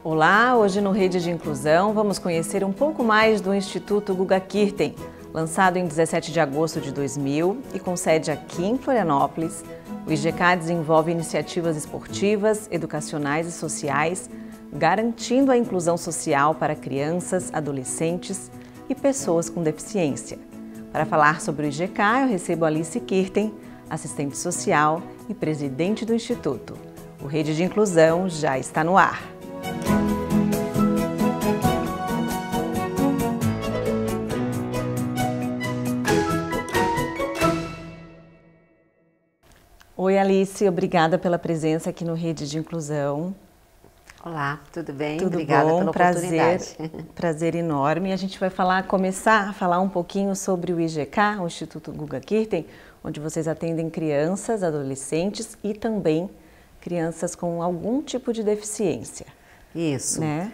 Olá, hoje no Rede de Inclusão vamos conhecer um pouco mais do Instituto Guga Kirten, lançado em 17 de agosto de 2000 e com sede aqui em Florianópolis. O IGK desenvolve iniciativas esportivas, educacionais e sociais, garantindo a inclusão social para crianças, adolescentes e pessoas com deficiência. Para falar sobre o IGK, eu recebo Alice Kirten, assistente social e presidente do Instituto. O Rede de Inclusão já está no ar. Oi Alice, obrigada pela presença aqui no Rede de Inclusão. Olá, tudo bem? Tudo Obrigada bom? pela oportunidade. Prazer enorme. A gente vai começar a falar um pouquinho sobre o IGK, o Instituto Guga Kirten, onde vocês atendem crianças, adolescentes e também crianças com algum tipo de deficiência. Isso. Né?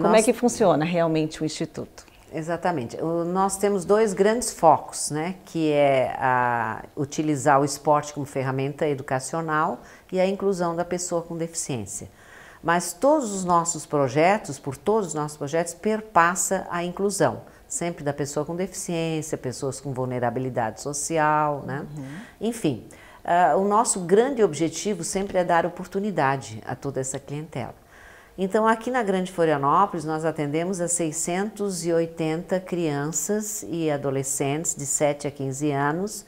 Como é que funciona realmente o Instituto? Exatamente. Nós temos dois grandes focos, né? Que é utilizar o esporte como ferramenta educacional e a inclusão da pessoa com deficiência. Mas todos os nossos projetos, perpassa a inclusão. Sempre da pessoa com deficiência, pessoas com vulnerabilidade social, né? Enfim, o nosso grande objetivo sempre é dar oportunidade a toda essa clientela. Então, aqui na Grande Florianópolis, nós atendemos a 680 crianças e adolescentes de 7 a 15 anos,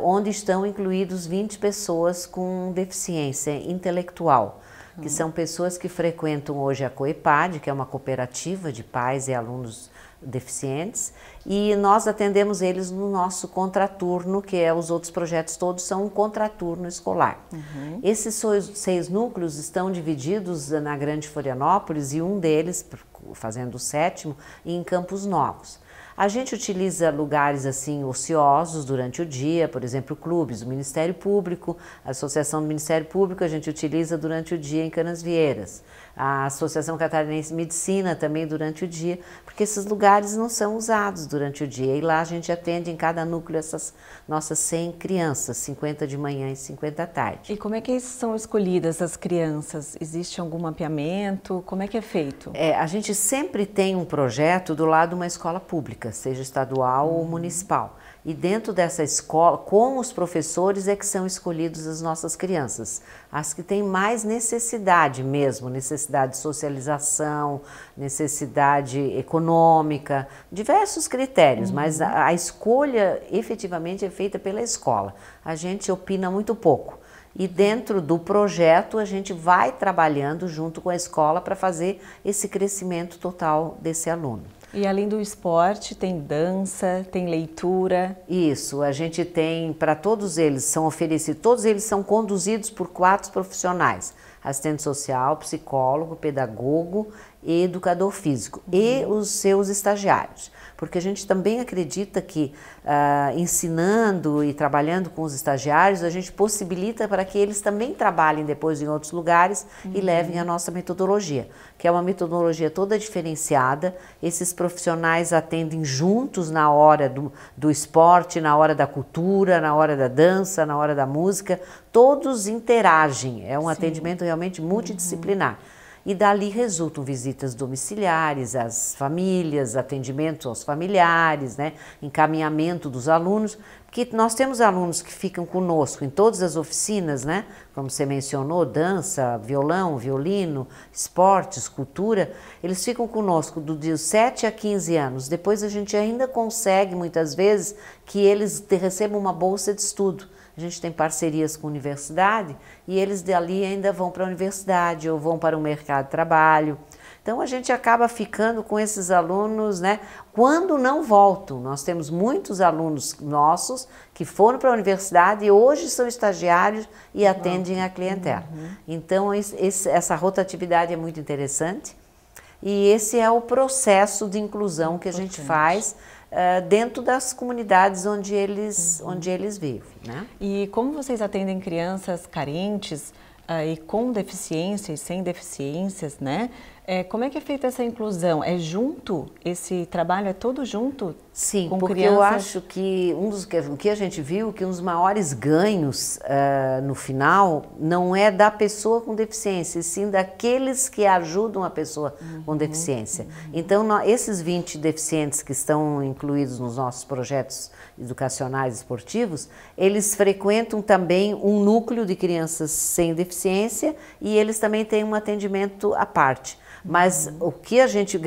onde estão incluídos 20 pessoas com deficiência intelectual, que são pessoas que frequentam hoje a COEPAD, que é uma cooperativa de pais e alunos deficientes, e nós atendemos eles no nosso contraturno, que os outros projetos todos são um contraturno escolar. Esses 6 núcleos estão divididos na Grande Florianópolis e um deles, fazendo o 7º, em Campos Novos. A gente utiliza lugares assim ociosos durante o dia, por exemplo, clubes, o Ministério Público, a Associação do Ministério Público a gente utiliza durante o dia em Canasvieiras, a Associação Catarinense de Medicina também durante o dia, porque esses lugares não são usados durante o dia. E lá a gente atende em cada núcleo essas nossas 100 crianças, 50 de manhã e 50 à tarde. E como é que são escolhidas as crianças? Existe algum mapeamento? Como é que é feito? A gente sempre tem um projeto do lado de uma escola pública, seja estadual ou municipal. E dentro dessa escola, com os professores é que são escolhidas as nossas crianças. As que têm mais necessidade mesmo, necessidade de socialização, necessidade econômica, diversos critérios, mas a escolha efetivamente é feita pela escola. A gente opina muito pouco. E dentro do projeto a gente vai trabalhando junto com a escola para fazer esse crescimento total desse aluno. E além do esporte, tem dança, tem leitura? Isso, a gente tem, para todos eles são oferecidos, todos eles são conduzidos por 4 profissionais, assistente social, psicólogo, pedagogo e educador físico, e os seus estagiários. Porque a gente também acredita que ensinando e trabalhando com os estagiários, a gente possibilita para que eles também trabalhem depois em outros lugares e levem a nossa metodologia, que é uma metodologia toda diferenciada. Esses profissionais atendem juntos na hora do esporte, na hora da cultura, na hora da dança, na hora da música, todos interagem, é um atendimento realmente multidisciplinar. E dali resultam visitas domiciliares às famílias, atendimento aos familiares, né? Encaminhamento dos alunos, porque nós temos alunos que ficam conosco em todas as oficinas, né? Como você mencionou, dança, violão, violino, esportes, cultura, eles ficam conosco dos 7 a 15 anos. Depois a gente ainda consegue, muitas vezes, que eles recebam uma bolsa de estudo. A gente tem parcerias com a universidade e eles dali ainda vão para a universidade ou vão para o mercado de trabalho. Então a gente acaba ficando com esses alunos, né? Quando não voltam, nós temos muitos alunos nossos que foram para a universidade e hoje são estagiários e atendem a clientela. Então essa rotatividade é muito interessante e esse é o processo de inclusão que a gente faz dentro das comunidades onde eles vivem, né? E como vocês atendem crianças carentes e com deficiência e sem deficiências, né? Como é que é feita essa inclusão? É junto? Esse trabalho é todo junto? Sim, com porque crianças? eu acho que o que a gente viu, que um dos maiores ganhos no final não é da pessoa com deficiência, e sim daqueles que ajudam a pessoa com deficiência. Então, esses 20 deficientes que estão incluídos nos nossos projetos educacionais e esportivos, eles frequentam também um núcleo de crianças sem deficiência e eles também têm um atendimento à parte. Mas o que a gente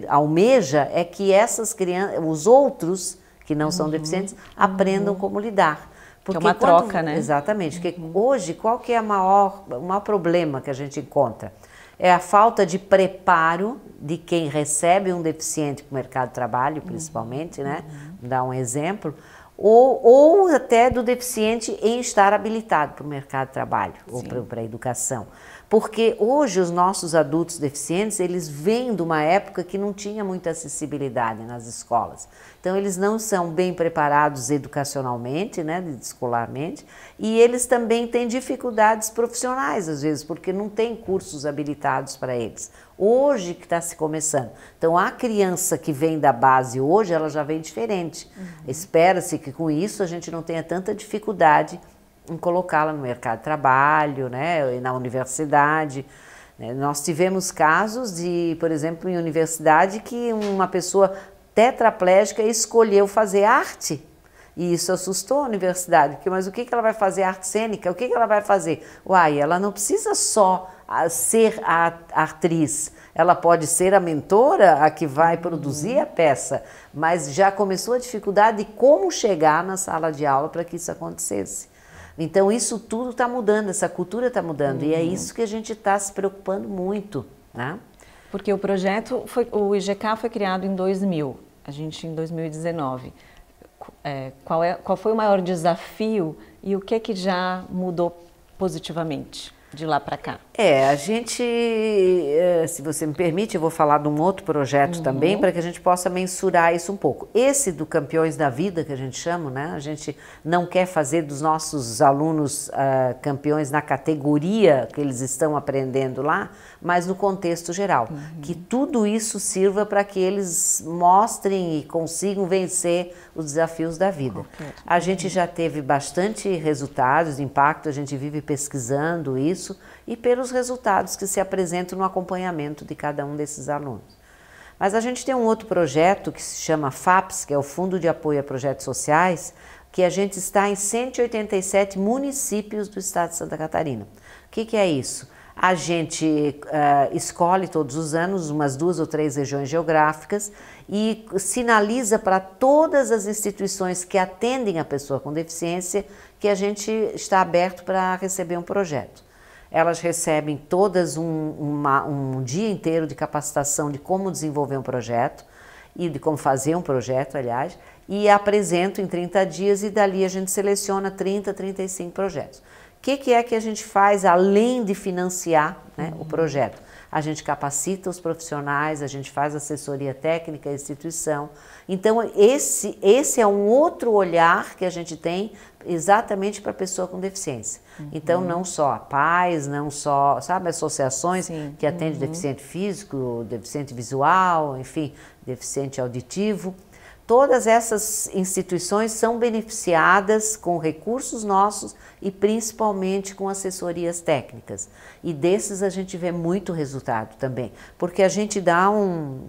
almeja é que essas crianças, os outros que não são deficientes, aprendam como lidar. Porque é uma troca, né? Exatamente. Porque hoje, qual que é o maior problema que a gente encontra? É a falta de preparo de quem recebe um deficiente para o mercado de trabalho, principalmente, né? Vou dar um exemplo. Ou até do deficiente em estar habilitado para o mercado de trabalho, ou para a educação. Porque hoje os nossos adultos deficientes, eles vêm de uma época que não tinha muita acessibilidade nas escolas. Então eles não são bem preparados educacionalmente, né, escolarmente, e eles também têm dificuldades profissionais às vezes, porque não tem cursos habilitados para eles. Hoje que está se começando. Então a criança que vem da base hoje, ela já vem diferente. Espera-se que com isso a gente não tenha tanta dificuldade em colocá-la no mercado de trabalho, né, e na universidade. Nós tivemos casos de, por exemplo, em universidade que uma pessoa tetraplégica escolheu fazer arte. E isso assustou a universidade, porque, mas o que ela vai fazer? Arte cênica? O que ela vai fazer? Uai, ela não precisa só ser a atriz, ela pode ser a mentora, a que vai produzir a peça, mas já começou a dificuldade de como chegar na sala de aula para que isso acontecesse. Então isso tudo está mudando, essa cultura está mudando, e é isso que a gente está se preocupando muito, né? Porque o projeto, o IGK foi criado em 2000, a gente em 2019. Qual foi o maior desafio e o que já mudou positivamente de lá para cá? A gente, se você me permite, eu vou falar de um outro projeto também, para que a gente possa mensurar isso um pouco. Esse do Campeões da Vida, que a gente chama, né? A gente não quer fazer dos nossos alunos campeões na categoria que eles estão aprendendo lá, mas no contexto geral. Que tudo isso sirva para que eles mostrem e consigam vencer os desafios da vida. A gente já teve bastante resultados, impacto, a gente vive pesquisando isso, e pelos resultados que se apresentam no acompanhamento de cada um desses alunos. Mas a gente tem um outro projeto que se chama FAPS, que é o Fundo de Apoio a Projetos Sociais, que a gente está em 187 municípios do estado de Santa Catarina. O que é isso? A gente escolhe todos os anos umas 2 ou 3 regiões geográficas e sinaliza para todas as instituições que atendem a pessoa com deficiência que a gente está aberto para receber um projeto. Elas recebem todas um dia inteiro de capacitação de como desenvolver um projeto e de como fazer um projeto, aliás, e apresentam em 30 dias e dali a gente seleciona 30, 35 projetos. O que é que a gente faz além de financiar, né, o projeto? A gente capacita os profissionais, a gente faz assessoria técnica à instituição. Então, esse é um outro olhar que a gente tem exatamente para a pessoa com deficiência. Então, não só pais, não só, sabe, associações que atendem deficiente físico, deficiente visual, enfim, deficiente auditivo. Todas essas instituições são beneficiadas com recursos nossos e principalmente com assessorias técnicas. E desses a gente vê muito resultado também, porque a gente dá um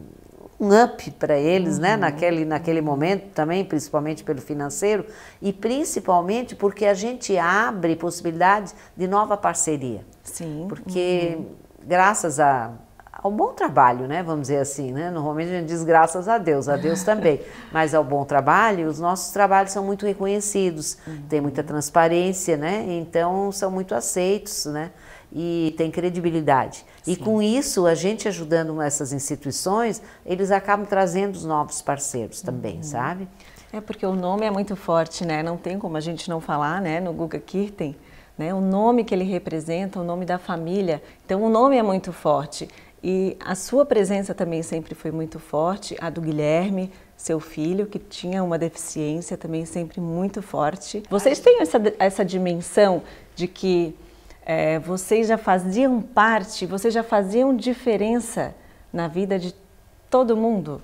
up para eles, né, naquele momento também, principalmente pelo financeiro, e principalmente porque a gente abre possibilidades de nova parceria. Sim. Porque graças ao bom trabalho, né, vamos dizer assim, né, normalmente a gente diz graças a Deus também, mas ao bom trabalho, os nossos trabalhos são muito reconhecidos, tem muita transparência, né, então são muito aceitos, né, e tem credibilidade. Sim. E com isso, a gente ajudando essas instituições, eles acabam trazendo os novos parceiros também, sabe? Porque o nome é muito forte, né, não tem como a gente não falar, né, no Guga Kirten, né, o nome que ele representa, o nome da família, então o nome é muito forte. E a sua presença também sempre foi muito forte, a do Guilherme, seu filho, que tinha uma deficiência também sempre muito forte. Vocês têm essa dimensão de que vocês já faziam parte, vocês já faziam diferença na vida de todo mundo?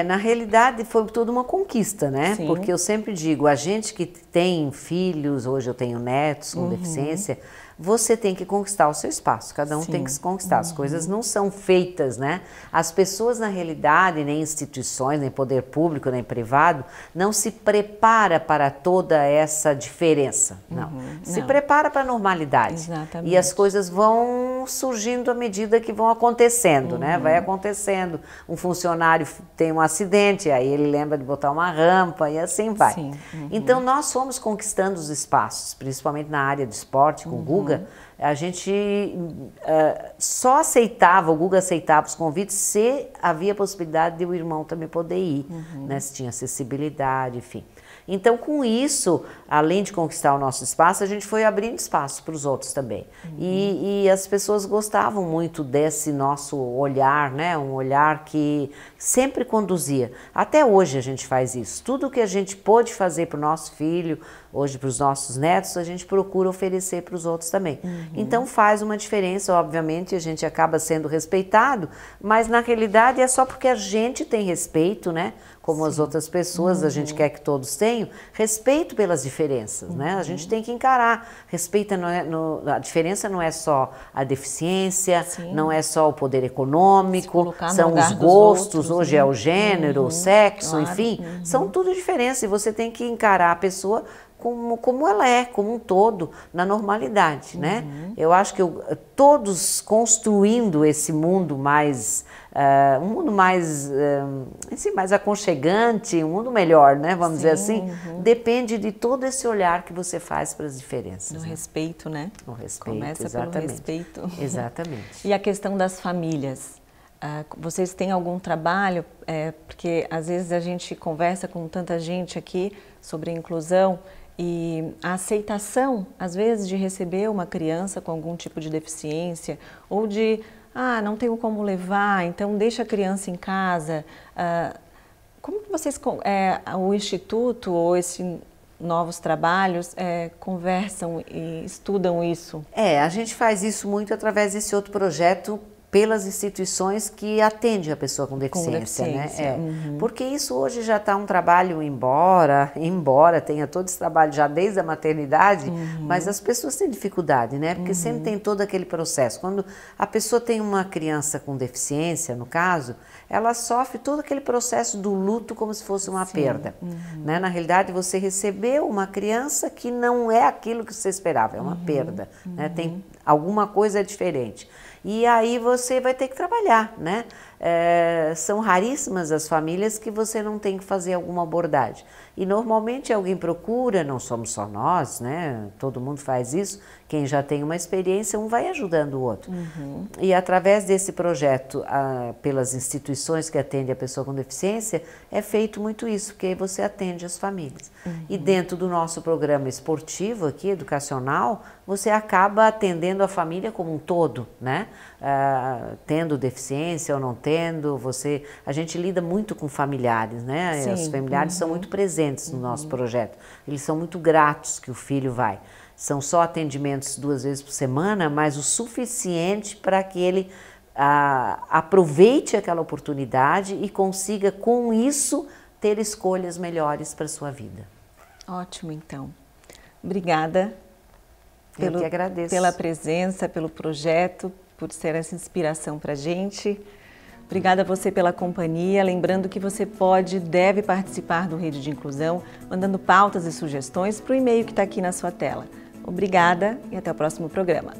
Na realidade foi toda uma conquista, né? Sim. Porque eu sempre digo, a gente que tem filhos, hoje eu tenho netos com deficiência, você tem que conquistar o seu espaço, cada um tem que se conquistar, as coisas não são feitas, né? As pessoas na realidade, nem instituições, nem poder público, nem privado, não se prepara para toda essa diferença, não. Se prepara para a normalidade. Exatamente. E as coisas vão surgindo à medida que vão acontecendo, né? Vai acontecendo, um funcionário tem um acidente, aí ele lembra de botar uma rampa e assim vai. Sim. Então nós fomos conquistando os espaços, principalmente na área do esporte, com o Guga. A gente só aceitava, o Guga aceitava os convites se havia possibilidade de o irmão também poder ir, né? Se tinha acessibilidade, enfim. Então, com isso, além de conquistar o nosso espaço, a gente foi abrindo espaço para os outros também. E as pessoas gostavam muito desse nosso olhar, né? Um olhar que sempre conduzia. Até hoje a gente faz isso. Tudo que a gente pôde fazer para o nosso filho, hoje para os nossos netos, a gente procura oferecer para os outros também. Então faz uma diferença, obviamente, a gente acaba sendo respeitado, mas na realidade é só porque a gente tem respeito, né? Como as outras pessoas, a gente quer que todos tenham, respeito pelas diferenças, né? A gente tem que encarar, respeita, a diferença não é só a deficiência, não é só o poder econômico, são os gostos, hoje é o gênero, o sexo, enfim, são tudo diferenças e você tem que encarar a pessoa como ela é, como um todo, na normalidade, né? Eu acho que todos construindo esse mundo mais, um mundo mais, mais aconchegante, um mundo melhor, né? Vamos dizer assim, depende de todo esse olhar que você faz para as diferenças. No respeito, né? No respeito, Começa exatamente. pelo respeito. Exatamente. E a questão das famílias? Vocês têm algum trabalho? Porque às vezes a gente conversa com tanta gente aqui sobre inclusão e a aceitação, às vezes, de receber uma criança com algum tipo de deficiência ou de, não tenho como levar, então deixa a criança em casa. Como que vocês, o Instituto ou esses novos trabalhos conversam e estudam isso? A gente faz isso muito através desse outro projeto pelas instituições que atendem a pessoa com deficiência, né? Porque isso hoje já está um trabalho, embora tenha todo esse trabalho já desde a maternidade, mas as pessoas têm dificuldade, né? Porque sempre tem todo aquele processo. Quando a pessoa tem uma criança com deficiência, no caso, ela sofre todo aquele processo do luto como se fosse uma perda, né? Na realidade, você recebeu uma criança que não é aquilo que você esperava, é uma perda, né? Tem alguma coisa diferente. E aí você vai ter que trabalhar, né? São raríssimas as famílias que você não tem que fazer alguma abordagem. E normalmente alguém procura, não somos só nós, né? Todo mundo faz isso. Quem já tem uma experiência, um vai ajudando o outro. E através desse projeto, pelas instituições que atendem a pessoa com deficiência, é feito muito isso, porque aí você atende as famílias. E dentro do nosso programa esportivo aqui, educacional, você acaba atendendo a família como um todo, né? Tendo deficiência ou não tendo, a gente lida muito com familiares, né? Os familiares são muito presentes no nosso projeto. Eles são muito gratos que o filho vai. São só atendimentos 2 vezes por semana, mas o suficiente para que ele aproveite aquela oportunidade e consiga, com isso, ter escolhas melhores para a sua vida. Ótimo, então. Obrigada. Eu que agradeço. Pela presença, pelo projeto, por ser essa inspiração para a gente. Obrigada a você pela companhia. Lembrando que você pode e deve participar do Rede de Inclusão, mandando pautas e sugestões para o e-mail que está aqui na sua tela. Obrigada e até o próximo programa.